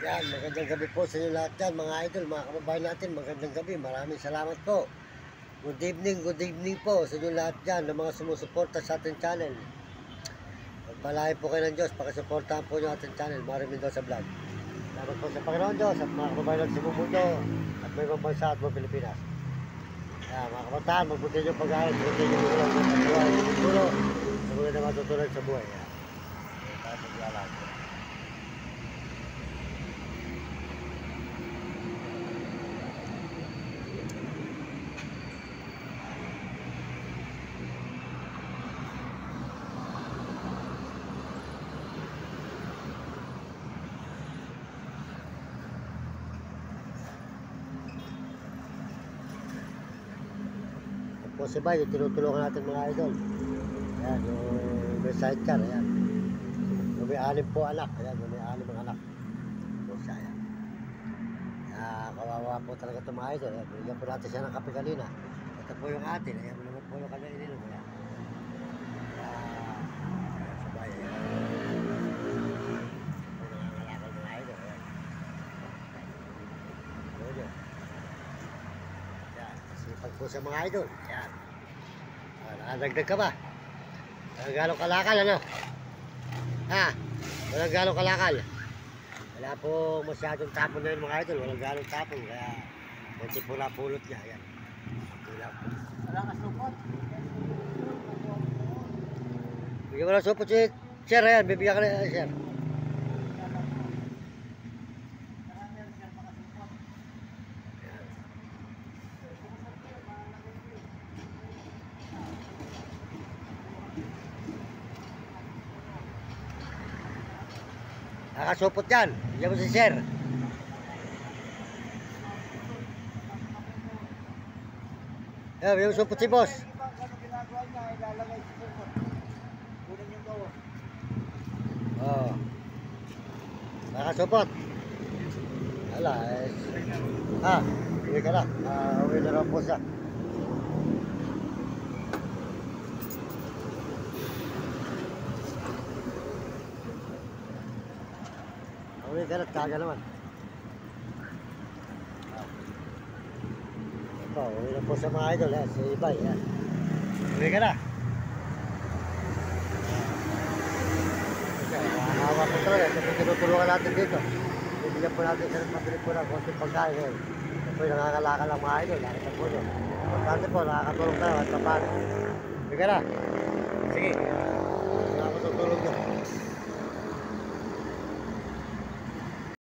Yan, magandang gabi po sa inyo lahat yan, mga idol, mga kababayan natin, magandang gabi. Maraming salamat po. Good evening po sa inyo lahat yan, ng mga sumusuporta sa ating channel. Pagpalain po kayo ng Diyos, pakisuportahan po yung ating channel, Mario Mendoza Vlog. Salamat po sa Panginoon Diyos at mga kababayan natin sa buong mundo at may ibang bansa at mga Pilipinas. Yan, mga kabataan, magbuti nyo pag-aaral, magbuti nyo ulang ng pagbuhay, magbutulo, sa mga na matutunan sa buhay. Yan, tayo pag-aaral. Po si Bay, yung tinutulungan natin mga idol. Ayan, yung may sidecar, ayan. Yung may 6 po anak, ayan, yung may 6 anak. Po siya, ayan. Kawawa po talaga itong mga idol. Ayan, bigyan po natin siya ng kape kanina. Ito po yung atin, ayan, naman po yung kanya ininom, ayan. Sa Bay, ayan. Yung nangangalakal mga idol, ayan. Ayan. Yan, sipag po sa mga idol. Yan. Nakadagdag ka ba? Walang galong kalakal, ano? Ha? Walang galong kalakal. Wala po masyadong tapon na yun mga idol. Walang galong tapon. Kaya, konti po napulot niya. Yan. Konti lang po. Wala ka supot. Bigyan mo lang supot si Sir. Ayan, bibigyan ka na Sir. Nakasupot yan. Bigyan mo si Sir. Ayan, bigyan mo supot si Boss. Ginagawa niya, ilalagay sa supot. Kunin yung gawa. Oo. Nakasupot. Wala, uwi ka na. Uwi na lang po siya. Uwi ka na, kaga naman. Ito, uwi na po sa mga idol, si Ibay. Uwi ka na. Nakakawa po talaga, ito tinutulungan natin dito. Bibigyan po natin sa pabili po ng konting pagkain. Ito po yung nangangalakal ng mga idol, nakita po nyo. Importante po, nakakatulong tayo at paano. Uwi ka na. Sige.